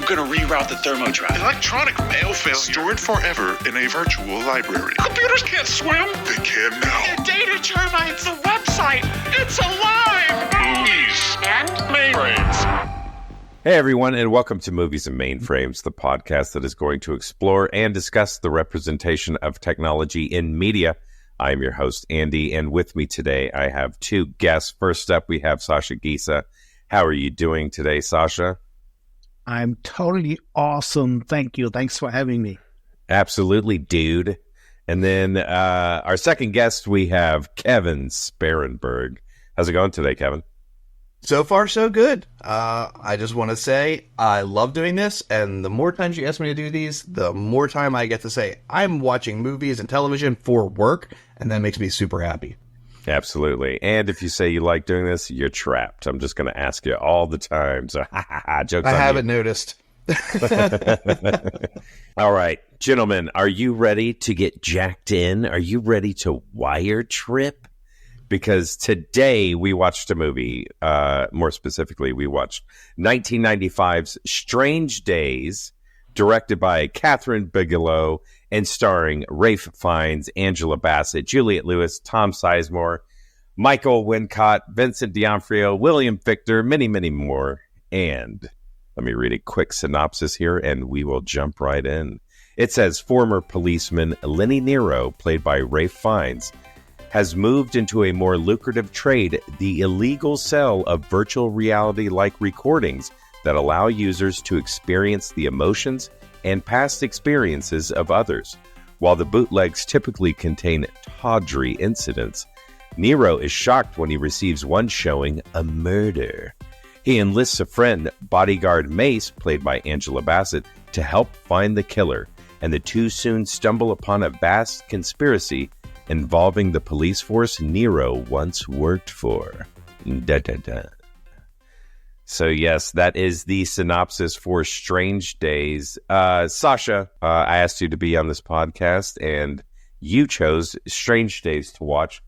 I'm gonna reroute the thermo drive. Electronic mail failure. Stored forever in a virtual library. Computers can't swim. They can now. The data turbines, the website, it's alive. Movies And mainframes. Hey everyone, and welcome to Movies and Mainframes, the podcast that is going to explore and discuss the representation of technology in media. I'm your host, Andy, and with me today I have two guests. First up, we have Sasha Gisa. How are you doing today, Sasha? I'm totally awesome. Thank you. Thanks for having me. Absolutely, dude. And then our second guest, we have Kevin Sparenberg. How's it going today, Kevin? So far, so good. I just want to say I love doing this, and the more times you ask me to do these, the more time I get to say I'm watching movies and television for work, and that makes me super happy. Absolutely. And if you say you like doing this, you're trapped. I'm just going to ask you all the time. So, jokes on you. I haven't noticed. All right, gentlemen, are you ready to get jacked in? Are you ready to wire trip? Because today we watched a movie, more specifically, we watched 1995's Strange Days, directed by Catherine Bigelow and starring Ralph Fiennes, Angela Bassett, Juliette Lewis, Tom Sizemore, Michael Wincott, Vincent D'Onofrio, William Victor, many, many more. And let me read a quick synopsis here, and we will jump right in. It says, former policeman Lenny Nero, played by Ralph Fiennes, has moved into a more lucrative trade, the illegal sale of virtual reality-like recordings that allow users to experience the emotions and past experiences of others. While the bootlegs typically contain tawdry incidents, Nero is shocked when he receives one showing a murder. He enlists a friend, bodyguard Mace, played by Angela Bassett, to help find the killer, and the two soon stumble upon a vast conspiracy involving the police force Nero once worked for. Da, da, da. So yes, that is the synopsis for Strange Days. Sasha, I asked you to be on this podcast, and you chose Strange Days to watch.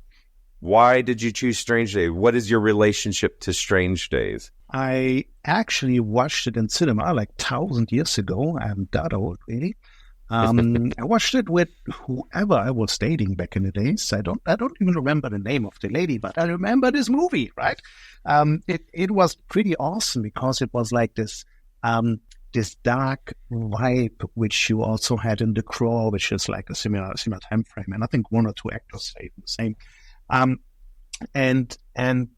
Why did you choose Strange Days? What is your relationship to Strange Days? I actually watched it in cinema like 1,000 years ago. I'm that old, really. I watched it with whoever I was dating back in the days. I don't even remember the name of the lady, but I remember this movie, right? It was pretty awesome because it was like this dark vibe, which you also had in The Crow, which is like a similar time frame. And I think one or two actors say the same. And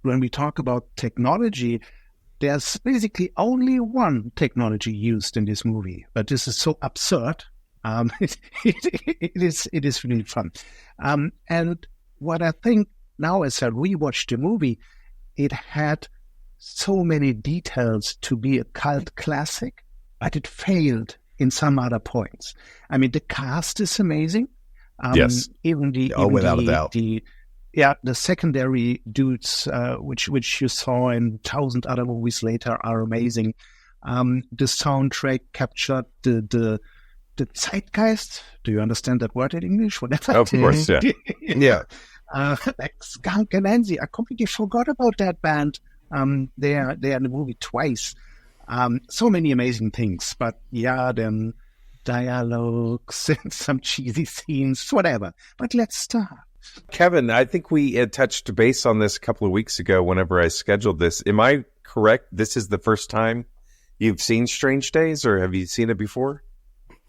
when we talk about technology, there's basically only one technology used in this movie, but this is so absurd. It is really fun. And what I think now, as I rewatched the movie, it had so many details to be a cult classic, but it failed in some other points. I mean, the cast is amazing. Yes. Without a doubt. The secondary dudes, which you saw in 1,000 other movies later, are amazing. The soundtrack captured the zeitgeist. Do you understand that word in English? Whatever. Of course, yeah. Yeah. Like Skunk and Nancy. I completely forgot about that band. They are in the movie twice. So many amazing things. But yeah, then dialogues and some cheesy scenes, whatever. But let's start. Kevin, I think we had touched base on this a couple of weeks ago whenever I scheduled this. Am I correct? This is the first time you've seen Strange Days, or have you seen it before?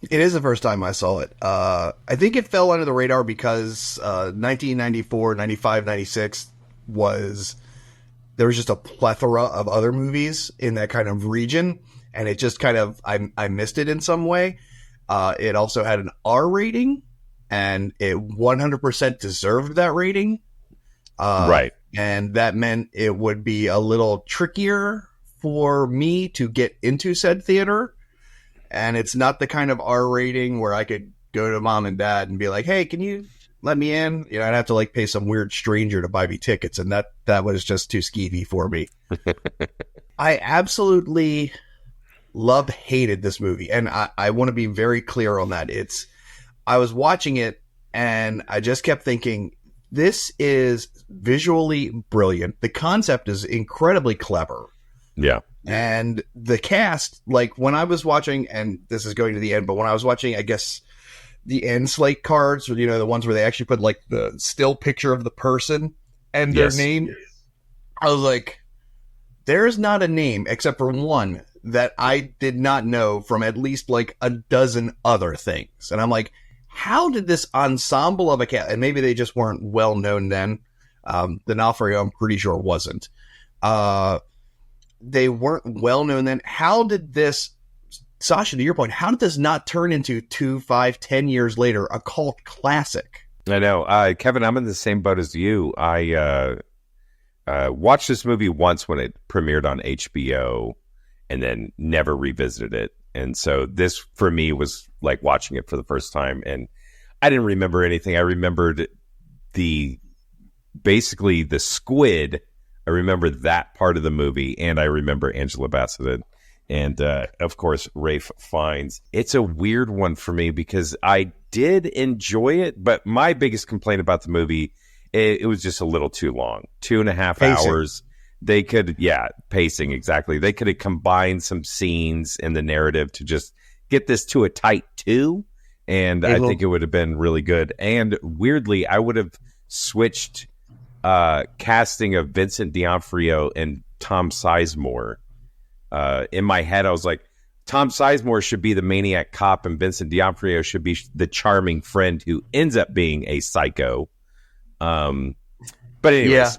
It is the first time I saw it. I think it fell under the radar because 1994, 95, 96 there was just a plethora of other movies in that kind of region, and it just kind of, I missed it in some way. It also had an R rating, and it 100% deserved that rating. Right. And that meant it would be a little trickier for me to get into said theater. And it's not the kind of R rating where I could go to mom and dad and be like, hey, can you let me in? You know, I'd have to like pay some weird stranger to buy me tickets. And that was just too skeevy for me. I absolutely hated this movie. And I want to be very clear on that. I was watching it and I just kept thinking, this is visually brilliant. The concept is incredibly clever. Yeah. And the cast, like when I was watching, and this is going to the end, but when I was watching, I guess the end slate cards, or, the ones where they actually put like the still picture of the person and their name, I was like, there is not a name except for one that I did not know from at least like a dozen other things. And I'm like, how did this ensemble of a cast, and maybe they just weren't well known then. D'Onofrio, I'm pretty sure wasn't. They weren't well known then. How did this, Sasha, to your point, how did this not turn into 2, 5, 10 years later a cult classic? I know. Kevin, I'm in the same boat as you. I watched this movie once when it premiered on HBO and then never revisited it. And so this, for me, was like watching it for the first time. And I didn't remember anything. I remembered basically the squid. I remember that part of the movie. And I remember Angela Bassett and, of course, Ralph Fiennes. It's a weird one for me because I did enjoy it. But my biggest complaint about the movie, it was just a little too long. 2.5 hours. They could, pacing, exactly. They could have combined some scenes in the narrative to just get this to a tight 2. And I think it would have been really good. And weirdly, I would have switched casting of Vincent D'Onofrio and Tom Sizemore. In my head, I was like, Tom Sizemore should be the maniac cop and Vincent D'Onofrio should be the charming friend who ends up being a psycho. But anyways. Yeah.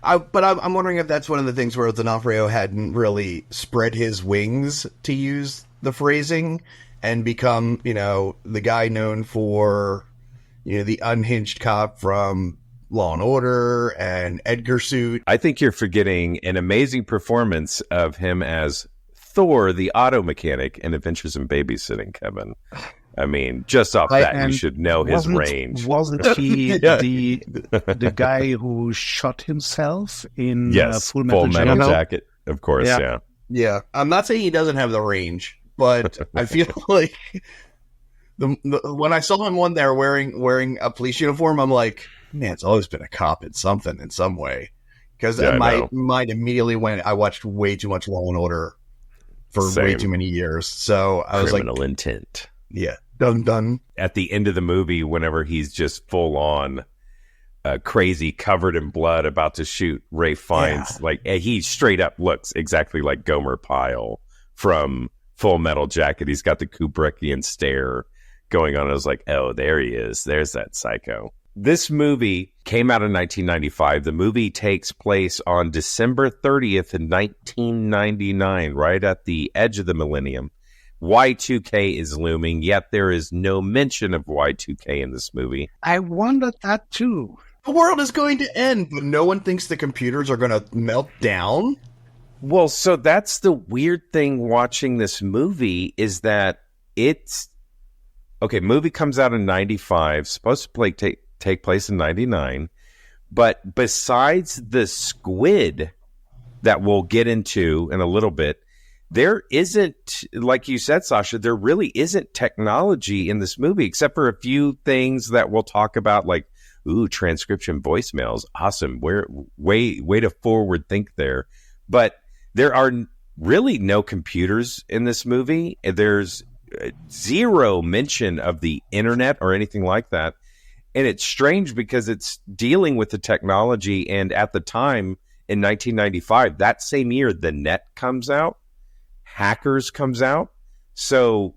I'm wondering if that's one of the things where D'Onofrio hadn't really spread his wings, to use the phrasing, and become, the guy known for, the unhinged cop from Law and Order and Edgar Suit. I think you're forgetting an amazing performance of him as Thor, the auto mechanic in Adventures in Babysitting, Kevin. I mean, just off that, you should know his range. Wasn't he the guy who shot himself in Full Metal Jacket? Of course, yeah. Yeah, I'm not saying he doesn't have the range, but I feel like when I saw him one there wearing a police uniform, I'm like, man, it's always been a cop in something, in some way. Because my mind immediately went, I watched way too much Law and Order for way too many years. So I was like, criminal intent. Yeah. Done. At the end of the movie, whenever he's just full on crazy, covered in blood, about to shoot Ralph Fiennes, like he straight up looks exactly like Gomer Pyle from Full Metal Jacket. He's got the Kubrickian stare going on. I was like, oh, there he is. There's that psycho. This movie came out in 1995. The movie takes place on December 30th in 1999, right at the edge of the millennium. Y2K is looming, yet there is no mention of Y2K in this movie. I wondered that too. The world is going to end, but no one thinks the computers are going to melt down. Well, so that's the weird thing watching this movie is that it's... Okay, movie comes out in 95, supposed to take place in 99, but besides the squid that we'll get into in a little bit, there isn't, like you said, Sasha, there really isn't technology in this movie, except for a few things that we'll talk about, like, transcription voicemails. Awesome. Way to forward think there. But there are really no computers in this movie. There's zero mention of the internet or anything like that. And it's strange because it's dealing with the technology. And at the time, in 1995, that same year, the net comes out. Hackers comes out. So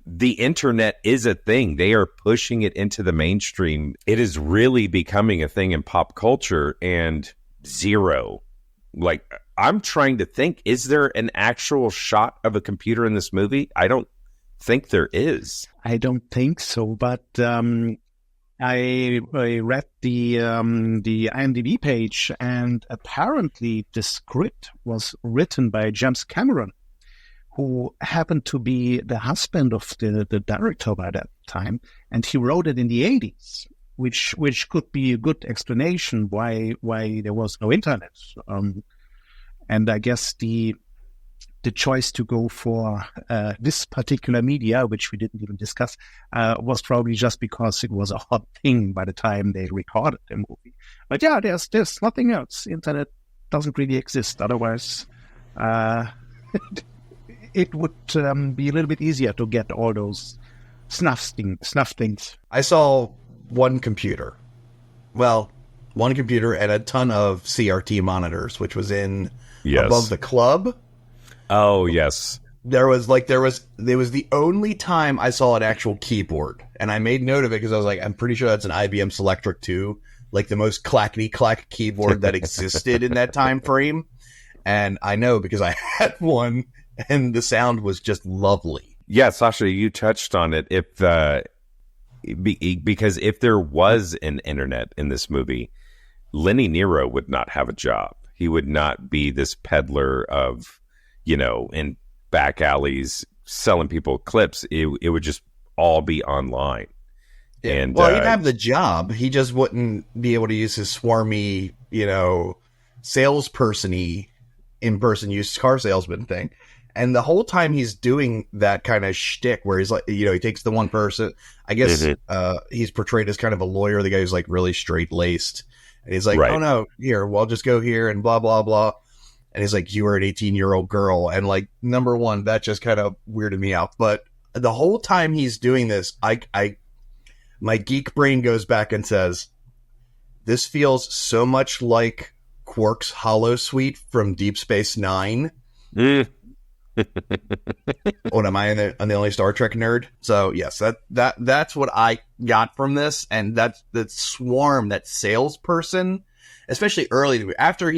the internet is a thing. They are pushing it into the mainstream. It is really becoming a thing in pop culture, and zero. Like, I'm trying to think, is there an actual shot of a computer in this movie? I don't think there is. I don't think so, but I read the IMDb page, and apparently the script was written by James Cameron, who happened to be the husband of the director by that time, and he wrote it in the 80s, which could be a good explanation why there was no internet. And I guess the choice to go for this particular media, which we didn't even discuss, was probably just because it was a hot thing by the time they recorded the movie. But yeah, there's nothing else. Internet doesn't really exist. Otherwise, it would be a little bit easier to get all those snuff things. I saw one computer. Well, one computer and a ton of CRT monitors, which was in above the club. Oh, yes. It was the only time I saw an actual keyboard, and I made note of it because I was like, I'm pretty sure that's an IBM Selectric 2, like the most clackety clack keyboard that existed in that time frame. And I know because I had one, and the sound was just lovely. Yeah, Sasha, you touched on it. Because if there was an internet in this movie, Lenny Nero would not have a job. He would not be this peddler of, in back alleys selling people clips. It would just all be online. Yeah. And well, he'd have the job. He just wouldn't be able to use his swarmy, salesperson-y in-person used car salesman thing. And the whole time he's doing that kind of shtick where he's like, he takes the one person, I guess he's portrayed as kind of a lawyer, the guy who's like really straight-laced. And he's like, oh no, here, well, I'll just go here and blah, blah, blah. And he's like, you are an 18-year-old girl. And like, number one, that just kind of weirded me out. But the whole time he's doing this, my geek brain goes back and says, this feels so much like Quark's holosuite from Deep Space Nine. What am I? I'm the only Star Trek nerd. So yes, that's what I got from this, and that's that swarm, that salesperson, especially early after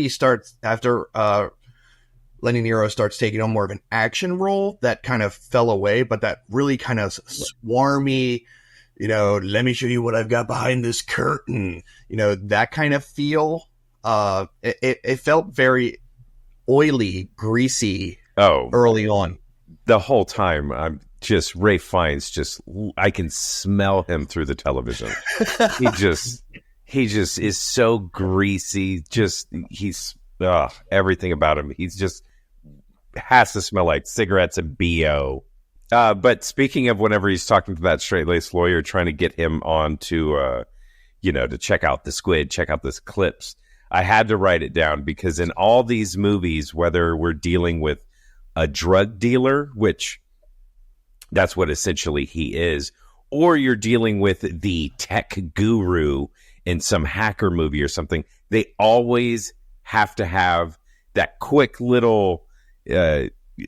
Lenny Nero starts taking on more of an action role, that kind of fell away, but that really kind of swarmy, let me show you what I've got behind this curtain, that kind of feel. It felt very oily, greasy. Early on. The whole time, I'm just, Ralph Fiennes, I can smell him through the television. he just is so greasy. He's everything about him. He's just has to smell like cigarettes and BO. But speaking of whenever he's talking to that straight-laced lawyer, trying to get him on to, to check out the SQUID, check out this clips, I had to write it down because in all these movies, whether we're dealing with a drug dealer, which that's what essentially he is, or you're dealing with the tech guru in some hacker movie or something, they always have to have that quick little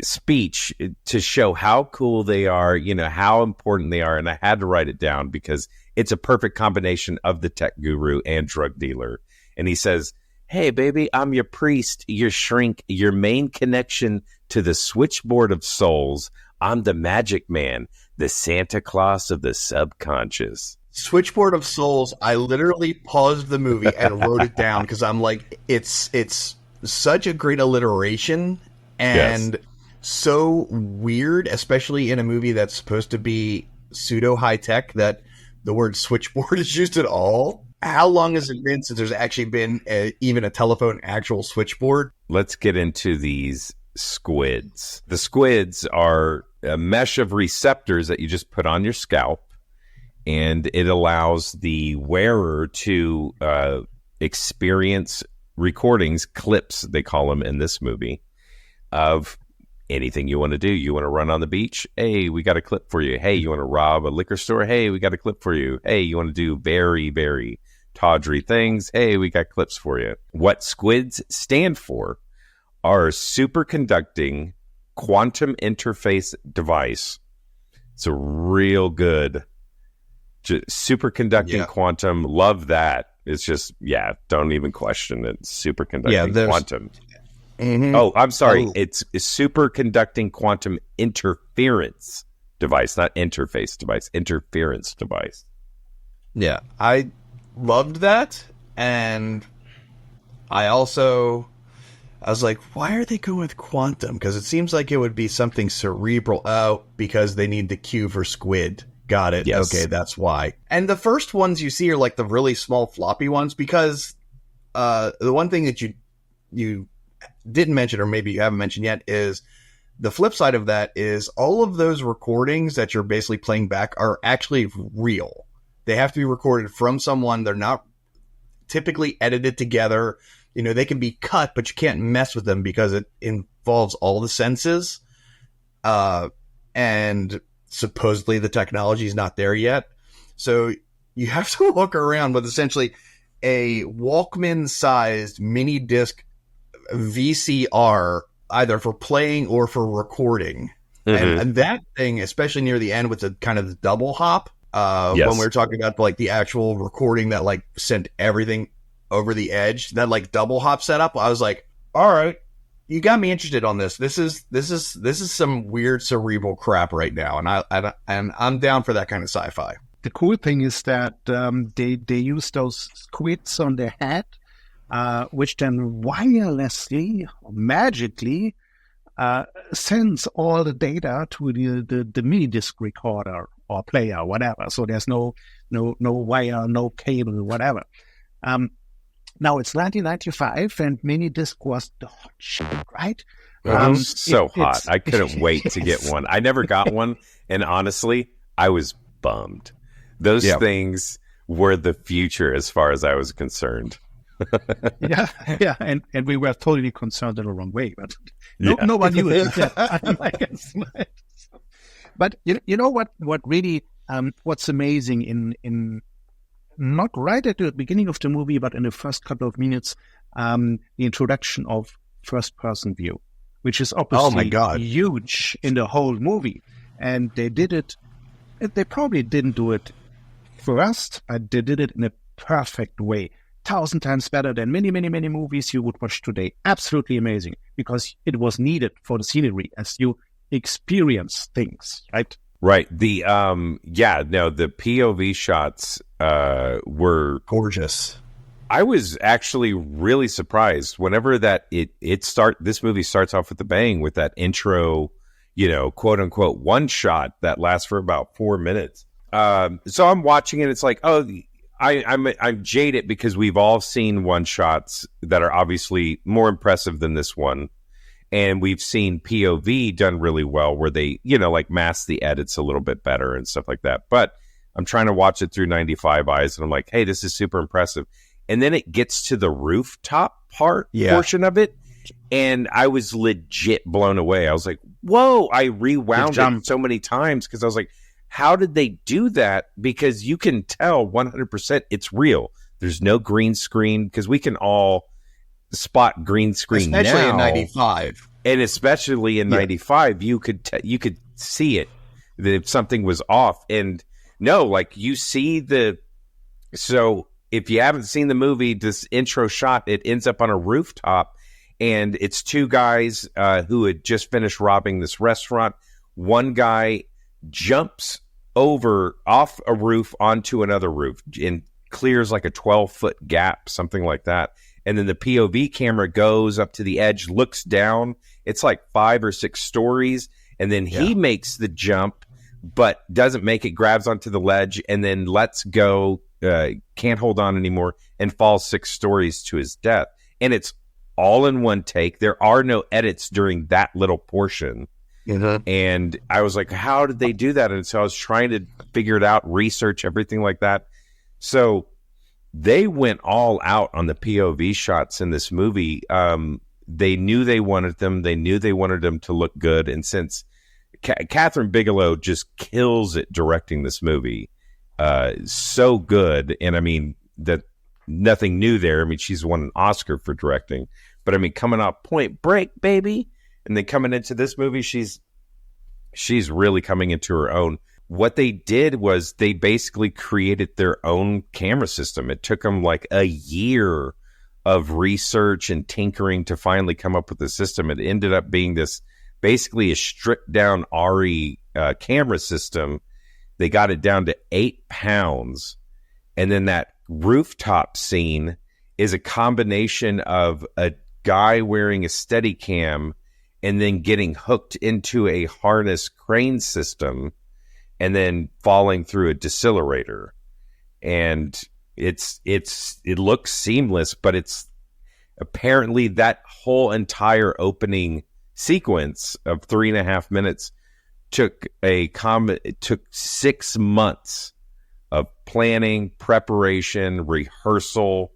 speech to show how cool they are, how important they are. And I had to write it down because it's a perfect combination of the tech guru and drug dealer. And he says, hey, baby, I'm your priest, your shrink, your main connection to the switchboard of souls. I'm the magic man, the Santa Claus of the subconscious. Switchboard of souls. I literally paused the movie and wrote it down because I'm like, it's such a great alliteration and so weird, especially in a movie that's supposed to be pseudo high tech, that the word switchboard is used at all. How long has it been since there's actually been even a telephone actual switchboard? Let's get into these SQUIDs. The SQUIDs are a mesh of receptors that you just put on your scalp, and it allows the wearer to experience recordings, clips, they call them in this movie, of anything you want to do. You want to run on the beach? Hey, we got a clip for you. Hey, you want to rob a liquor store? Hey, we got a clip for you. Hey, you want to do very, very tawdry things? Hey, we got clips for you. What SQUIDs stand for are superconducting quantum interface device. It's a real good superconducting quantum. Love that. It's just, don't even question it. Superconducting quantum. Mm-hmm. Oh, I'm sorry. It's a superconducting quantum interference device, not interface device, interference device. Yeah, I loved that. And I was like, why are they going with quantum? Because it seems like it would be something cerebral. Oh, because they need the Q for SQUID. Got it. Yes. Okay, that's why. And the first ones you see are like the really small floppy ones, because the one thing that you didn't mention, or maybe you haven't mentioned yet, is the flip side of that is all of those recordings that you're basically playing back are actually real. They have to be recorded from someone. They're not typically edited together. they can be cut, but you can't mess with them because it involves all the senses. And supposedly the technology is not there yet. So you have to look around with essentially a Walkman-sized mini disc VCR, either for playing or for recording. And that thing, especially near the end with the kind of the double hop, Yes. when we were talking about like the actual recording that like sent everything over the edge, that like double hop setup, I was like, all right, you got me interested on this. This is some weird cerebral crap right now, and I'm down for that kind of sci-fi. The cool thing is that they use those squids on their head, which then wirelessly or magically sends all the data to the mini disc recorder or player, whatever. So there's no wire, no cable, whatever. Now it's 1995, and mini disc was the hot shit, right? It was so hot. it's- I couldn't wait to get Yes. one. I never got one, and honestly, I was bummed. Those Yeah. things were the future as far as I was concerned. yeah, and we were totally concerned in the wrong way, but Yeah. no one knew it. I guess. But you know what really what's amazing in not right at the beginning of the movie, but in the first couple of minutes, the introduction of first person view, which is obviously Oh my God. huge in the whole movie, and they did it. They probably didn't do it first, but they did it in a perfect way. 1,000 times better than many movies you would watch today. Absolutely amazing, because it was needed for the scenery as you experience things, right? Right. The the POV shots were Gorgeous. I was actually really surprised whenever that this movie starts off with a bang with that intro, quote unquote one shot that lasts for about 4 minutes. So I'm watching it. It's like, oh, I'm jaded because we've all seen one shots that are obviously more impressive than this one. And we've seen POV done really well where they, like mask the edits a little bit better and stuff like that. But I'm trying to watch it through 95 eyes and I'm like, hey, this is super impressive. And then it gets to the rooftop portion of it. And I was legit blown away. I was like, whoa, I rewound it so many times because I was like, how did they do that? Because you can tell 100% it's real. There's no green screen because we can all spot green screen Especially now. in 95. And especially in 95, you could see it that if something was off. And no, like you see so if you haven't seen the movie, this intro shot, it ends up on a rooftop and it's two guys who had just finished robbing this restaurant. One guy jumps off a roof onto another roof and clears like a 12-foot gap, something like that. And then the POV camera goes up to the edge, looks down. It's like 5 or 6 stories. And then he makes the jump, but doesn't make it, grabs onto the ledge, and then lets go, can't hold on anymore, and falls 6 stories to his death. And it's all in one take. There are no edits during that little portion. And I was like, how did they do that? And so I was trying to figure it out, research everything like that. So they went all out on the POV shots in this movie. They knew they wanted them. They knew they wanted them to look good. And since Catherine Bigelow just kills it directing this movie, so good. And I mean, that nothing new there. I mean, she's won an Oscar for directing. But I mean, coming off Point Break, baby, and then coming into this movie, she's really coming into her own. What they did was they basically created their own camera system. It took them like a year of research and tinkering to finally come up with the system. It ended up being this basically a stripped down RE camera system. They got it down to 8 pounds. And then that rooftop scene is a combination of a guy wearing a Steadicam and then getting hooked into a harness crane system and then falling through a decelerator. And it looks seamless, but it's apparently that whole entire opening sequence of 3.5 minutes took 6 months of planning, preparation, rehearsal,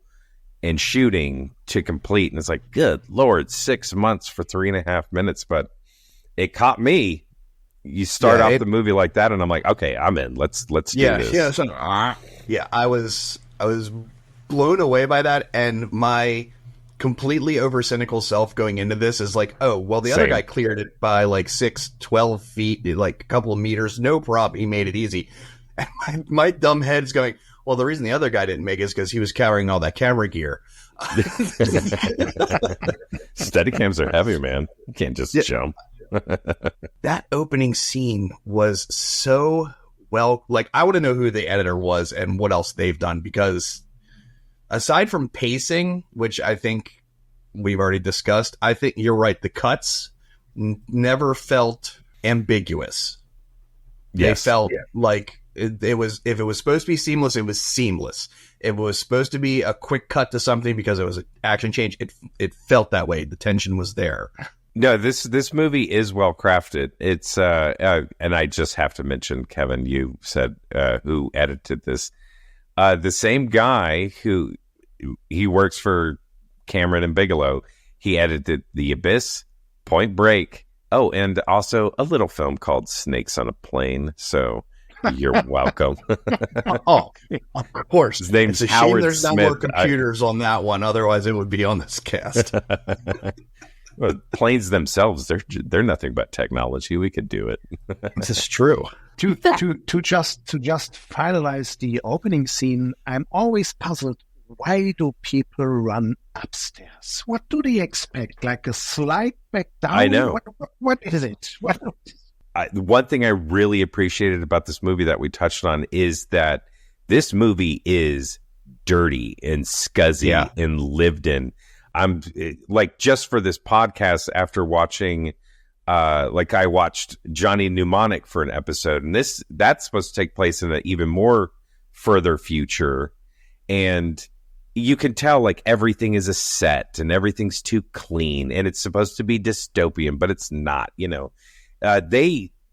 and shooting to complete. And it's like, good Lord, 6 months for 3.5 minutes. But it caught me. You start off the movie like that, and I'm like, okay, I'm in. Let's do this. Yeah. So, I was blown away by that, and my completely over cynical self going into this is like, oh, well, the other guy cleared it by like 12 feet, like a couple of meters, no problem. He made it easy. And my dumb head's going, well, the reason the other guy didn't make it is because he was carrying all that camera gear. Steadicams are heavy, man. You can't just jump. That opening scene was so well, like, I want to know who the editor was and what else they've done, because aside from pacing, which I think we've already discussed, I think you're right. The cuts never felt ambiguous. Yes. They felt like it was, if it was supposed to be seamless, it was seamless. If it was supposed to be a quick cut to something because it was an action change, it felt that way. The tension was there. No, this movie is well crafted. It's and I just have to mention, Kevin, you said who edited this. The same guy he works for Cameron and Bigelow. He edited The Abyss, Point Break. Oh, and also a little film called Snakes on a Plane. So you're welcome. Oh, of course. His name's it's a Howard shame there's Smith. not more computers on that one. Otherwise, it would be on this cast. Well, planes themselves, they're nothing but technology. We could do it. This is true. To just finalize the opening scene, I'm always puzzled. Why do people run upstairs? What do they expect? Like a slide back down? I know. What is it? One thing I really appreciated about this movie that we touched on is that this movie is dirty and scuzzy and lived in. I'm like, just for this podcast, after watching, like, I watched Johnny Mnemonic for an episode, and that's supposed to take place in an even more further future. And you can tell, like, everything is a set and everything's too clean, and it's supposed to be dystopian, but it's not, you know.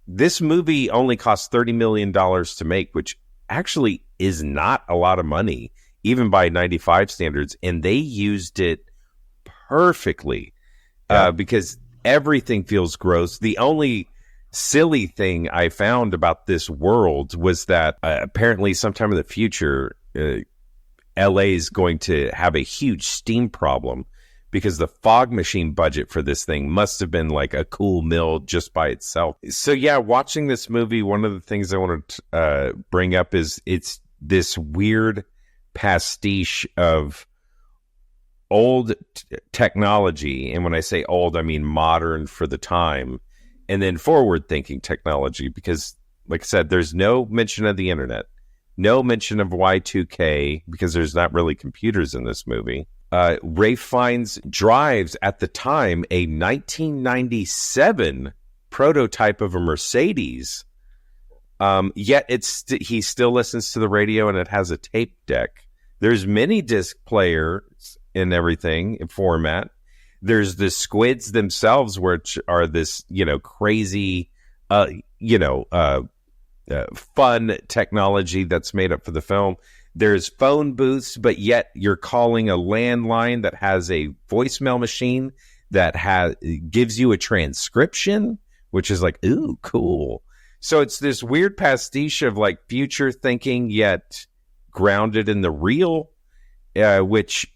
This movie only cost $30 million to make, which actually is not a lot of money, even by 95 standards. And they used it perfectly because everything feels gross. The only silly thing I found about this world was that apparently sometime in the future, LA is going to have a huge steam problem because the fog machine budget for this thing must have been like a cool mill just by itself. So yeah, watching this movie, one of the things I want to bring up is it's this weird pastiche of old technology. And when I say old, I mean modern for the time, and then forward-thinking technology, because, like I said, there's no mention of the internet, no mention of Y2K, because there's not really computers in this movie. Rafe finds drives at the time a 1997 prototype of a Mercedes, yet he still listens to the radio, and it has a tape deck. There's mini disc players and everything in format. There's the SQUIDs themselves, which are this, crazy, fun technology that's made up for the film. There's phone booths, but yet you're calling a landline that has a voicemail machine that gives you a transcription, which is like, ooh, cool. So it's this weird pastiche of like future thinking, yet grounded in the real, which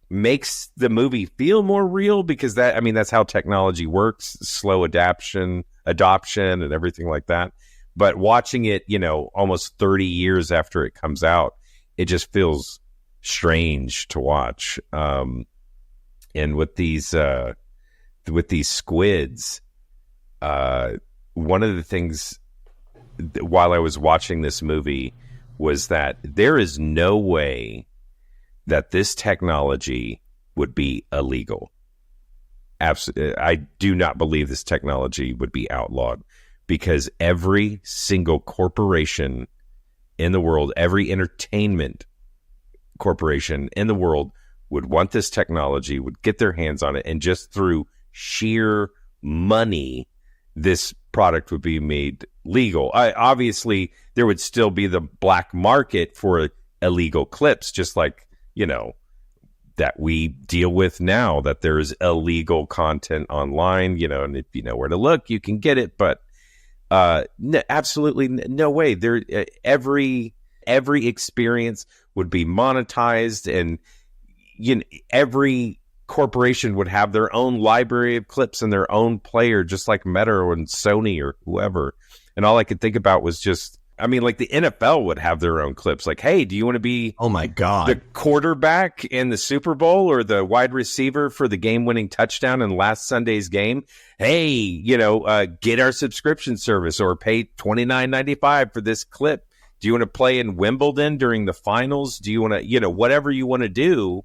makes the movie feel more real, because that's how technology works, slow adoption and everything like that. But watching it, almost 30 years after it comes out, it just feels strange to watch. And with these SQUIDs, one of the things while I was watching this movie was that there is no way that this technology would be illegal. Absolutely, I do not believe this technology would be outlawed, because every single corporation in the world, every entertainment corporation in the world would want this technology, would get their hands on it, and just through sheer money, this product would be made legal. Obviously, there would still be the black market for illegal clips, just like, that we deal with now, that there's illegal content online, and if you know where to look, you can get it. But absolutely no way. There, every experience would be monetized, and every corporation would have their own library of clips and their own player, just like Meta and Sony or whoever. And all I could think about was just, like the NFL would have their own clips. Like, hey, do you want to be oh my God, the quarterback in the Super Bowl or the wide receiver for the game-winning touchdown in last Sunday's game? Hey, get our subscription service or pay $29.95 for this clip. Do you want to play in Wimbledon during the finals? Do you want to, whatever you want to do,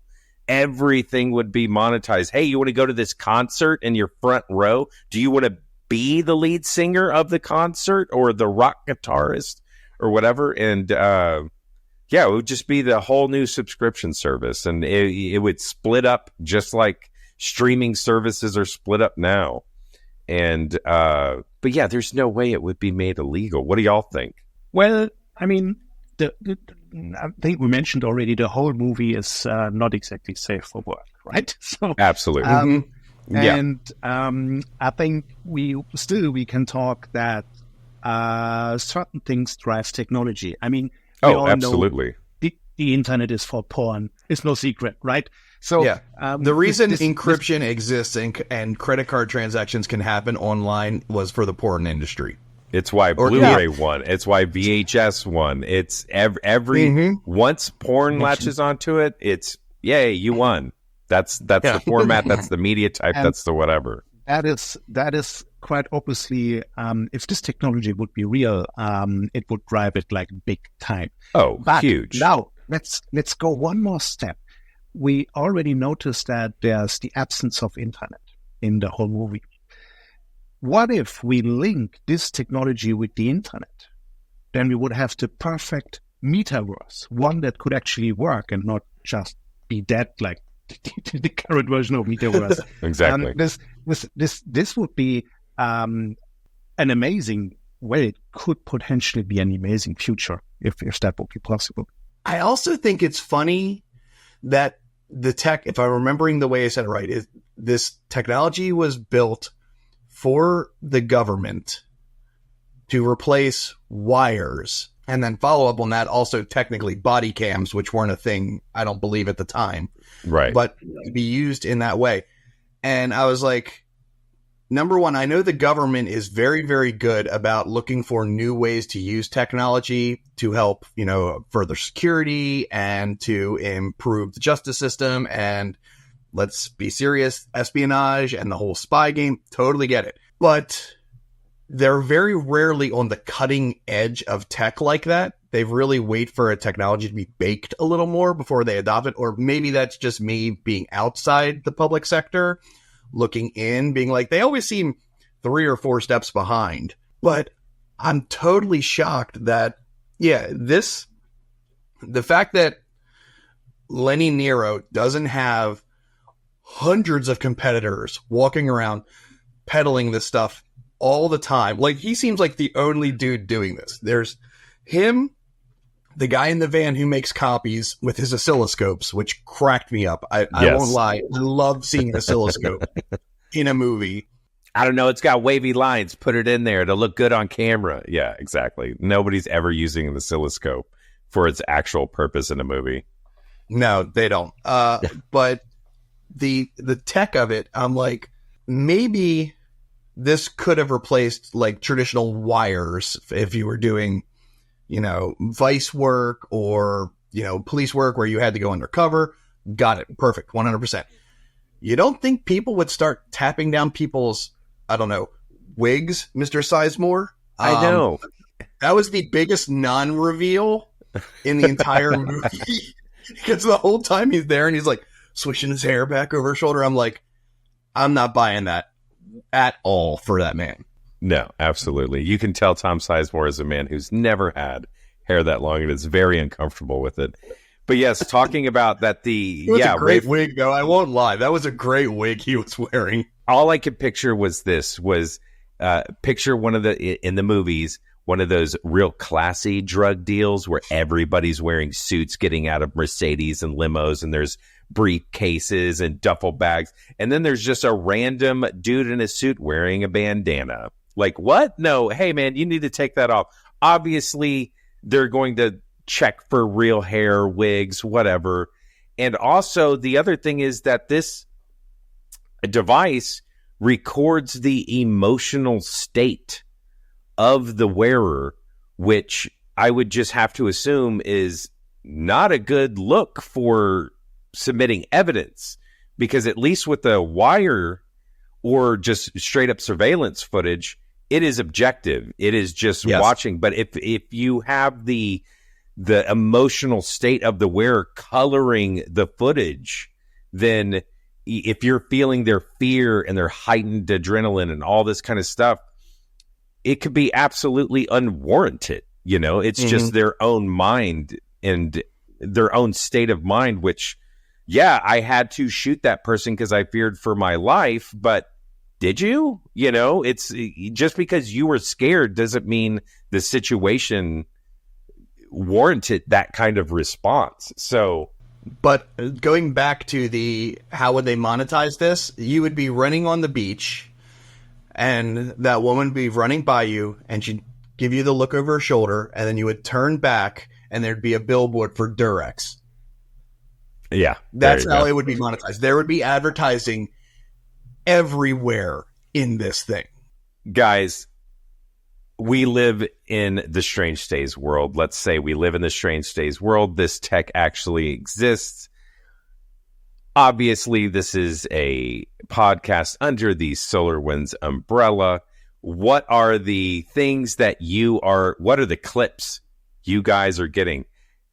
everything would be monetized. Hey, you want to go to this concert in your front row? Do you want to be the lead singer of the concert or the rock guitarist or whatever? And it would just be the whole new subscription service, and it would split up just like streaming services are split up now. And but yeah, there's no way it would be made illegal. What do y'all think? Well, I think we mentioned already the whole movie is not exactly safe for work, right? So absolutely. And I think we can talk that certain things drive technology. We all absolutely. know the internet is for porn. It's no secret, right? So the reason encryption exists and credit card transactions can happen online was for the porn industry. It's why Blu-ray won. It's why VHS won. It's every once porn latches onto it, it's yay, you won. That's the format. That's the media type. And that's the whatever. That is quite obviously. If this technology would be real, it would drive it like big time. Oh, but huge! Now let's go one more step. We already noticed that there's the absence of internet in the whole movie. What if we link this technology with the internet? Then we would have the perfect metaverse, one that could actually work and not just be dead like the current version of metaverse. Exactly. This would be an amazing. Well, it could potentially be an amazing future if that would be possible. I also think it's funny that the tech, if I'm remembering the way I said it right, is this technology was built for the government to replace wires, and then follow up on that, also technically body cams, which weren't a thing, I don't believe at the time. Right. But be used in that way. And I was like, number one, I know the government is very, very good about looking for new ways to use technology to help, further security and to improve the justice system. And let's be serious, espionage and the whole spy game, totally get it. But they're very rarely on the cutting edge of tech like that. They really wait for a technology to be baked a little more before they adopt it. Or maybe that's just me being outside the public sector, looking in, being like, they always seem 3 or 4 steps behind. But I'm totally shocked that, the fact that Lenny Nero doesn't have hundreds of competitors walking around peddling this stuff all the time. Like, he seems like the only dude doing this. There's him, the guy in the van who makes copies with his oscilloscopes, which cracked me up. I won't lie. I love seeing an oscilloscope in a movie. I don't know. It's got wavy lines. Put it in there to look good on camera. Yeah, exactly. Nobody's ever using an oscilloscope for its actual purpose in a movie. No, they don't. But the tech of it, I'm like, maybe this could have replaced like traditional wires if you were doing, vice work or, police work where you had to go undercover. Got it. Perfect. 100%. You don't think people would start tapping down people's, I don't know, wigs, Mr. Sizemore? I know. That was the biggest non-reveal in the entire movie. Because the whole time he's there and he's like swishing his hair back over his shoulder. I'm like, I'm not buying that at all for that man. No, absolutely. You can tell Tom Sizemore is a man who's never had hair that long and is very uncomfortable with it. But yes, talking about that, it was a great wig, though. I won't lie. That was a great wig he was wearing. All I could picture was picture one of in the movies, one of those real classy drug deals where everybody's wearing suits getting out of Mercedes and limos, and there's briefcases and duffel bags. And then there's just a random dude in a suit wearing a bandana. Like, what? No, hey, man, you need to take that off. Obviously, they're going to check for real hair, wigs, whatever. And also, the other thing is that this device records the emotional state of the wearer, which I would just have to assume is not a good look for submitting evidence, because at least with the wire or just straight up surveillance footage, it is objective. It is just watching. But if you have the emotional state of the wearer coloring the footage, then if you're feeling their fear and their heightened adrenaline and all this kind of stuff, it could be absolutely unwarranted. You know, it's just their own mind and their own state of mind, which, yeah, I had to shoot that person because I feared for my life, but did you? You know, it's just because you were scared doesn't mean the situation warranted that kind of response. So, but going back to how would they monetize this? You would be running on the beach, and that woman would be running by you, and she'd give you the look over her shoulder, and then you would turn back, and there'd be a billboard for Durex. Yeah. That's how it would be monetized. There would be advertising everywhere in this thing. Guys, we live in the Strange Days world. Let's say we live in the Strange Days world. This tech actually exists. Obviously, this is a podcast under the SolarWinds umbrella. What are the things that what are the clips you guys are getting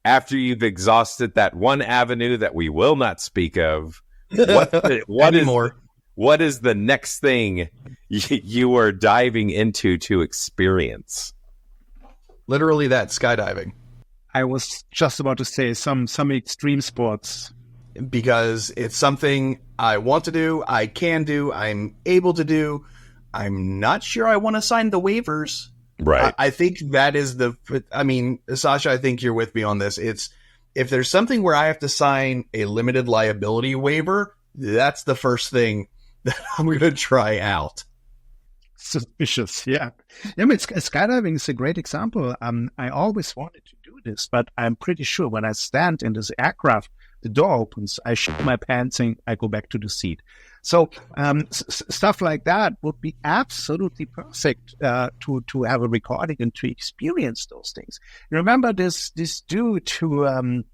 after you've exhausted that one avenue that we will not speak of? What is the next thing you are diving into to experience? Literally that, skydiving. I was just about to say some extreme sports. Because it's something I want to do, I can do, I'm able to do. I'm not sure I want to sign the waivers. Right. I think that is Sasha, I think you're with me on this. It's if there's something where I have to sign a limited liability waiver, that's the first thing that I'm going to try out. Suspicious, yeah. I mean, skydiving is a great example. I always wanted to do this, but I'm pretty sure when I stand in this aircraft, the door opens, I shit my pants and I go back to the seat. So stuff like that would be absolutely perfect to have a recording and to experience those things. You remember this dude who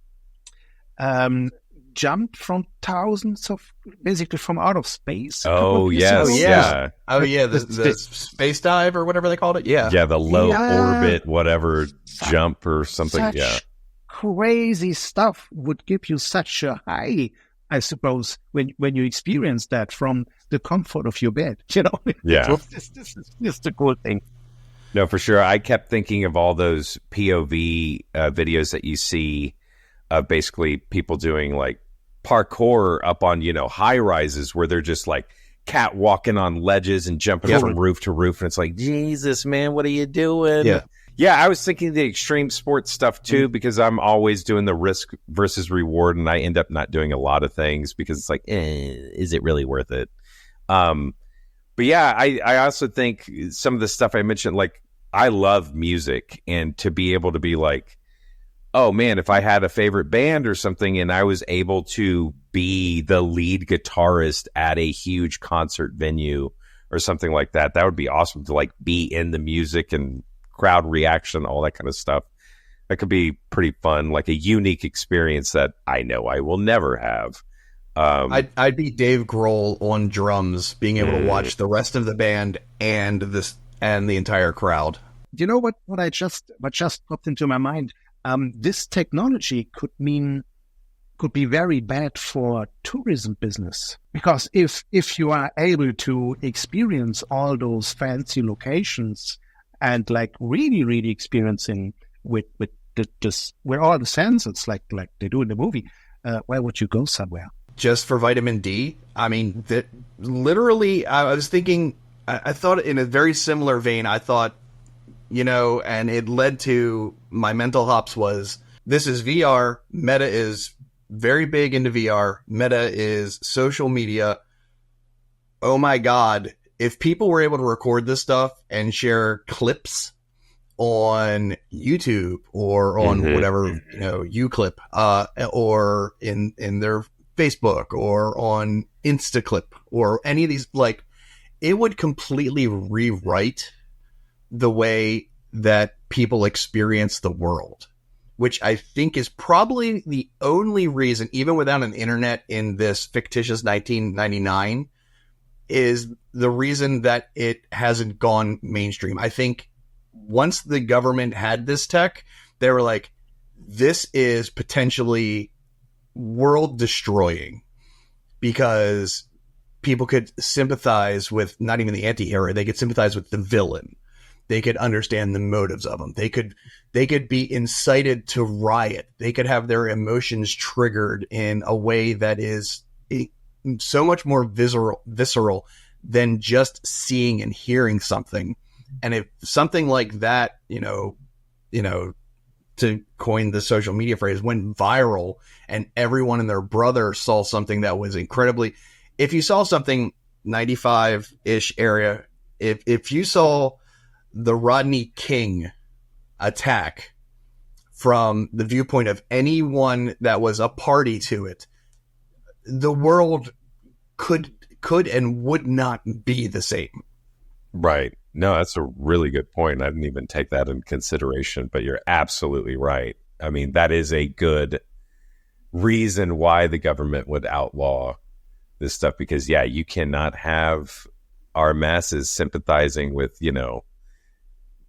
jumped from basically from out of space? Oh, yes. Oh, yeah. The space dive or whatever they called it. Yeah. Yeah, the low orbit, whatever, jump or something. Crazy stuff would give you such a high, I suppose, when you experience that from the comfort of your bed. You know, this is just a cool thing. No, for sure. I kept thinking of all those POV videos that you see of basically people doing like parkour up on, high rises where they're just like catwalking on ledges and jumping from roof to roof. And it's like, Jesus, man, what are you doing? Yeah, I was thinking the extreme sports stuff too, because I'm always doing the risk versus reward, and I end up not doing a lot of things because it's like, is it really worth it? But yeah, I also think some of the stuff I mentioned, like I love music, and to be able to be like, oh man, if I had a favorite band or something and I was able to be the lead guitarist at a huge concert venue or something like that, that would be awesome to like be in the music and crowd reaction, all that kind of stuff. That could be pretty fun, like a unique experience that I know I will never have. I'd be Dave Grohl on drums, being able to watch the rest of the band and the entire crowd. You know what just popped into my mind? This technology could be very bad for tourism business, because if you are able to experience all those fancy locations and like really, really experiencing with all the senses like they do in the movie, where would you go somewhere? Just for vitamin D? I mean, that literally, I was thinking, I thought in a very similar vein, I thought, and it led to my mental hops was, this is VR, Meta is very big into VR. Meta is social media. Oh my God. If people were able to record this stuff and share clips on YouTube or on whatever, Uclip, or in their Facebook or on Instaclip or any of these, like, it would completely rewrite the way that people experience the world, which I think is probably the only reason, even without an internet in this fictitious 1999, is the reason that it hasn't gone mainstream. I think once the government had this tech, they were like, this is potentially world destroying, because people could sympathize with not even the anti-hero. They could sympathize with the villain. They could understand the motives of them. They could be incited to riot. They could have their emotions triggered in a way that is so much more visceral than just seeing and hearing something. And if something like that, to coin the social media phrase, went viral and everyone and their brother saw something that was incredibly, if you saw something 95-ish area, if you saw the Rodney King attack from the viewpoint of anyone that was a party to it, the world could and would not be the same. Right. No, that's a really good point. I didn't even take that into consideration, but you're absolutely right. I mean, that is a good reason why the government would outlaw this stuff, because, yeah, you cannot have our masses sympathizing with,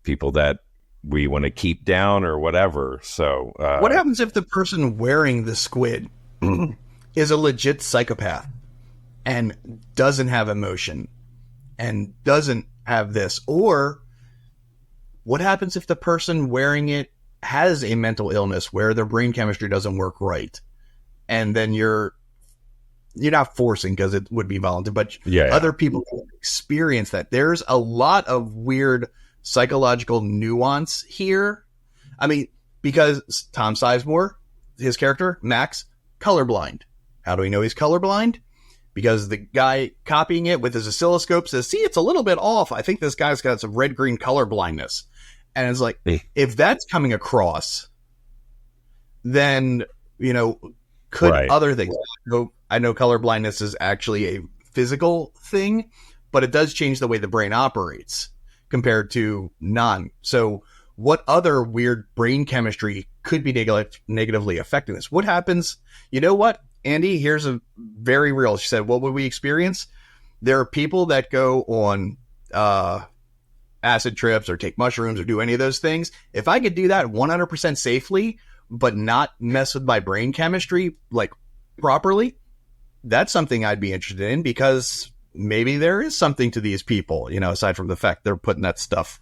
people that we want to keep down or whatever. So what happens if the person wearing the squid is a legit psychopath and doesn't have emotion and doesn't have this? Or what happens if the person wearing it has a mental illness where their brain chemistry doesn't work right? And then you're not forcing, because it would be voluntary, but other people experience that. There's a lot of weird psychological nuance here. I mean, because Tom Sizemore, his character, Max, colorblind. How do we know he's colorblind? Because the guy copying it with his oscilloscope says, see, it's a little bit off. I think this guy's got some red-green color blindness. And it's like, if that's coming across, then, could other things. I know color blindness is actually a physical thing, but it does change the way the brain operates compared to non. So what other weird brain chemistry could be negatively affecting this? What happens? You know what, Andy? Here's a very real. She said, what would we experience? There are people that go on acid trips or take mushrooms or do any of those things. If I could do that 100% safely, but not mess with my brain chemistry like properly, that's something I'd be interested in, because maybe there is something to these people, aside from the fact they're putting that stuff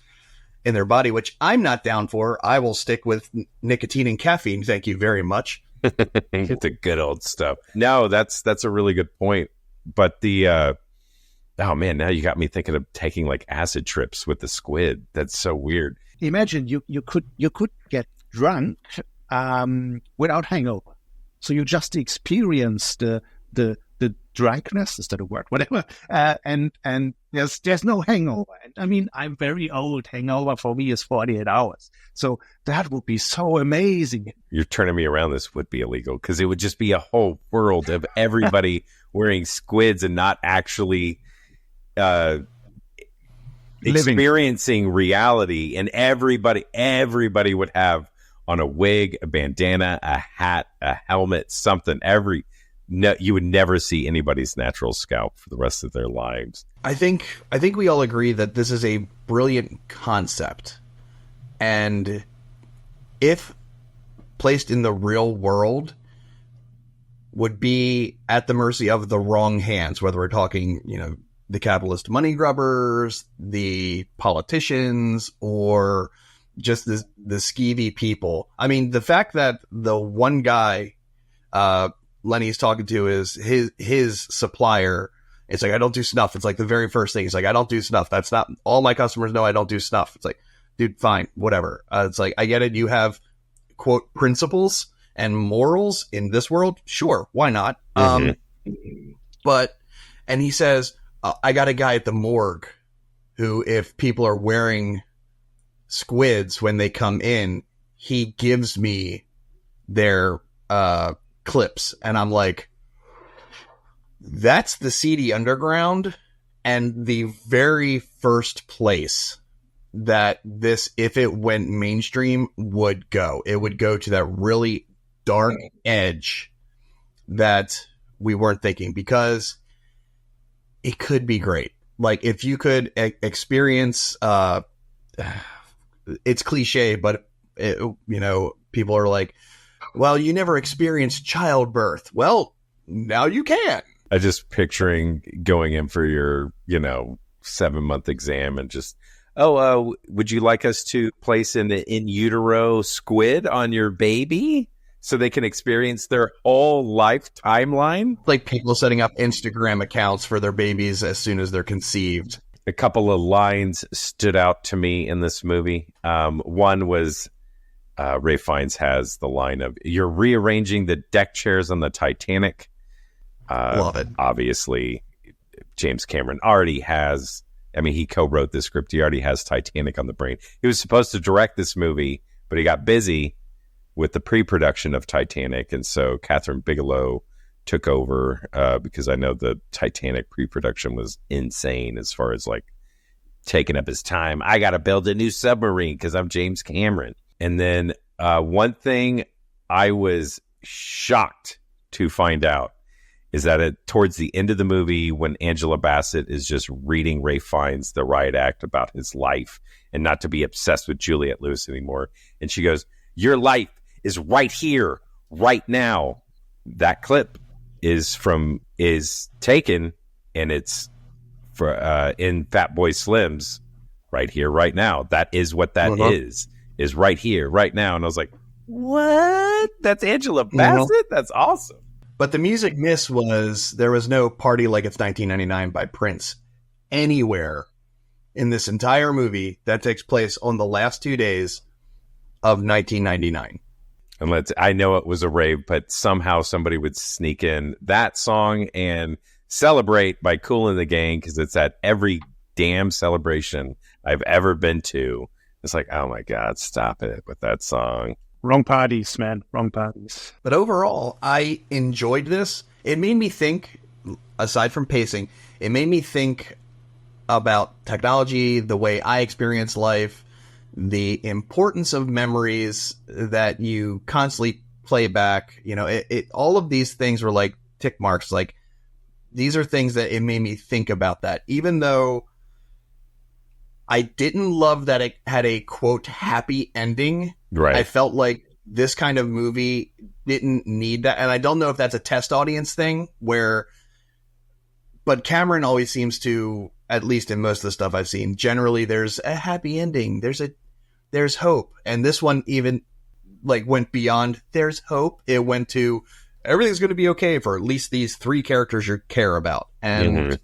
in their body, which I'm not down for. I will stick with nicotine and caffeine. Thank you very much. It's the good old stuff. No, that's a really good point. But the oh man, now you got me thinking of taking like acid trips with the squid. That's so weird. Imagine you could get drunk without hangover, so you just experience the drunkenness, is that a word? Whatever, and there's no hangover. And I mean, I'm very old. Hangover for me is 48 hours. So that would be so amazing. You're turning me around. This would be illegal, because it would just be a whole world of everybody wearing squids and not actually experiencing reality. And everybody would have on a wig, a bandana, a hat, a helmet, something. You would never see anybody's natural scalp for the rest of their lives. I think we all agree that this is a brilliant concept, and if placed in the real world, would be at the mercy of the wrong hands. Whether we're talking, the capitalist money grubbers, the politicians, or just the skeevy people. I mean, the fact that the one guy Lenny's talking to is his supplier. It's like, I don't do snuff. It's like the very first thing. He's like, I don't do snuff. That's not, all my customers know I don't do snuff. It's like, dude, fine, whatever. It's like, I get it. You have, quote, principles, and morals in this world, sure, why not? Mhm. And he says, I got a guy at the morgue who, if people are wearing squids when they come in, he gives me their clips. And I'm like, that's the seedy underground, and the very first place that this, if it went mainstream, would go. It would go to that really dark edge that we weren't thinking, because it could be great. Like, if you could experience, it's cliche, but people are like, well, you never experienced childbirth. Well, now you can. I just picturing going in for your, 7-month exam and just, would you like us to place an in utero squid on your baby so they can experience their whole life timeline? Like people setting up Instagram accounts for their babies as soon as they're conceived. A couple of lines stood out to me in this movie. One was Ralph Fiennes has the line of, "You're rearranging the deck chairs on the Titanic." Love it. Obviously, James Cameron already has, he co-wrote the script. He already has Titanic on the brain. He was supposed to direct this movie, but he got busy with the pre-production of Titanic. And so Catherine Bigelow took over because I know the Titanic pre-production was insane as far as like taking up his time. I got to build a new submarine because I'm James Cameron. And then one thing I was shocked to find out is that towards the end of the movie, when Angela Bassett is just reading Ralph Fiennes' The Riot Act about his life and not to be obsessed with Juliette Lewis anymore, and she goes, "Your life is right here, right now." That clip is taken, and it's for in Fatboy Slim's "Right Here, Right Now." That is what that is right here, right now. And I was like, what? That's Angela Bassett? That's awesome. But the music miss was, there was no Party Like It's 1999 by Prince anywhere in this entire movie that takes place on the last 2 days of 1999. And I know it was a rave, but somehow somebody would sneak in that song and Celebrate by Kool and the Gang, because it's at every damn celebration I've ever been to. It's like, oh my God, stop it with that song. Wrong parties, man. Wrong parties. But overall, I enjoyed this. It made me think, aside from pacing, it made me think about technology, the way I experience life, the importance of memories that you constantly play back. All of these things were like tick marks. Like, these are things that it made me think about that. Even though I didn't love that it had a, quote, happy ending. Right. I felt like this kind of movie didn't need that. And I don't know if that's a test audience thing but Cameron always seems to, at least in most of the stuff I've seen, generally there's a happy ending. There's hope. And this one even like went beyond there's hope. It went to everything's going to be okay for at least these three characters you care about. And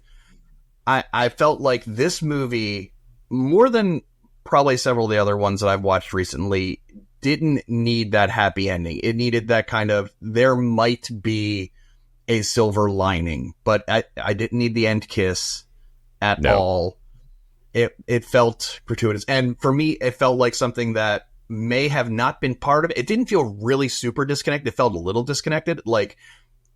I felt like this movie, more than probably several of the other ones that I've watched recently, didn't need that happy ending. It needed that kind of, there might be a silver lining, but I didn't need the end kiss at all. It felt gratuitous. And for me, it felt like something that may have not been part of it. It didn't feel really super disconnected. It felt a little disconnected. Like,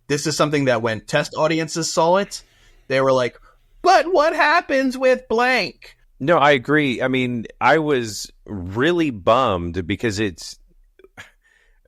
this is something that when test audiences saw it, they were like, but what happens with blank? No, I agree. I was really bummed because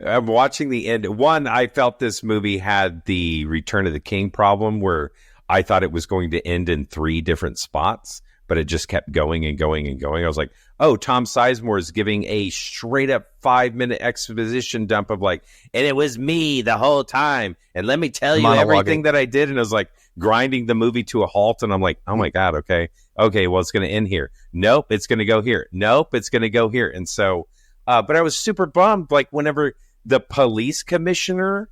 I'm watching the end. One, I felt this movie had the Return of the King problem where I thought it was going to end in 3 different spots, but it just kept going and going and going. I was like, oh, Tom Sizemore is giving a straight up 5-minute exposition dump of like, and it was me the whole time. And let me tell you everything that I did. And I was like grinding the movie to a halt. And I'm like, oh my God, okay, well, it's going to end here. Nope, it's going to go here. Nope, it's going to go here. And so, but I was super bummed. Like, whenever the police commissioner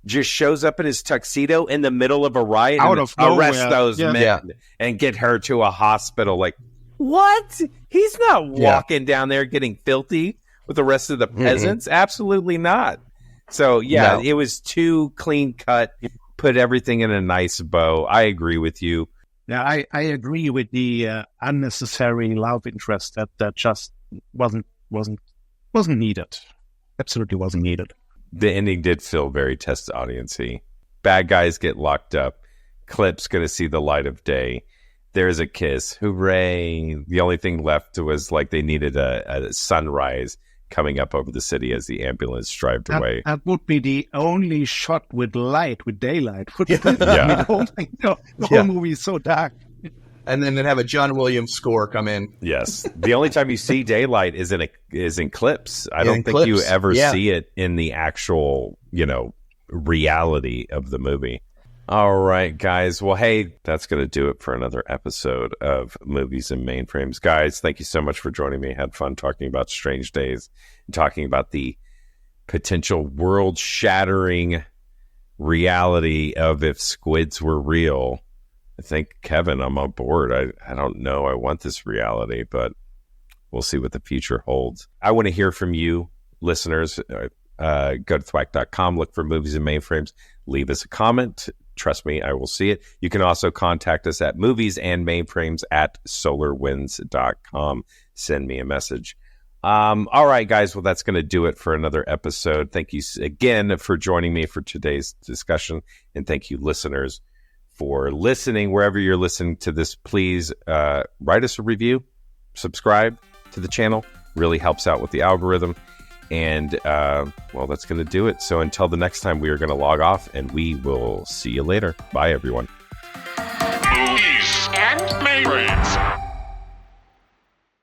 just shows up in his tuxedo in the middle of a riot Out and of nowhere. arrest those men and get her to a hospital. Like, what? He's not walking down there getting filthy with the rest of the peasants. Absolutely not. So, yeah, No. it was too clean cut, put everything in a nice bow. I agree with you. Yeah, I agree with the unnecessary love interest that just wasn't needed. Absolutely wasn't needed. The ending did feel very test audience-y. Bad guys get locked up. Clip's going to see the light of day. There's a kiss. Hooray. The only thing left was like they needed a sunrise coming up over the city as the ambulance drove away. That would be the only shot with daylight. Yeah. The whole movie is so dark. And then they'd have a John Williams score come in. Yes. The only time you see daylight is in clips. I don't think you ever see it in the actual, reality of the movie. All right, guys. Well, hey, that's going to do it for another episode of Movies and Mainframes. Guys, thank you so much for joining me. I had fun talking about Strange Days and talking about the potential world-shattering reality of if squids were real. I think, Kevin, I'm on board. I don't know. I want this reality, but we'll see what the future holds. I want to hear from you, listeners. Go to thwack.com, look for Movies and Mainframes, leave us a comment. Trust me, I will see it. You can also contact us at moviesandmainframes@solarwinds.com. Send me a message. All right, guys. Well, that's going to do it for another episode. Thank you again for joining me for today's discussion. And thank you, listeners, for listening. Wherever you're listening to this, please write us a review, subscribe to the channel. Really helps out with the algorithm. And, well, that's going to do it. So until the next time, we are going to log off, and we will see you later. Bye, everyone. Movies and Mainframes.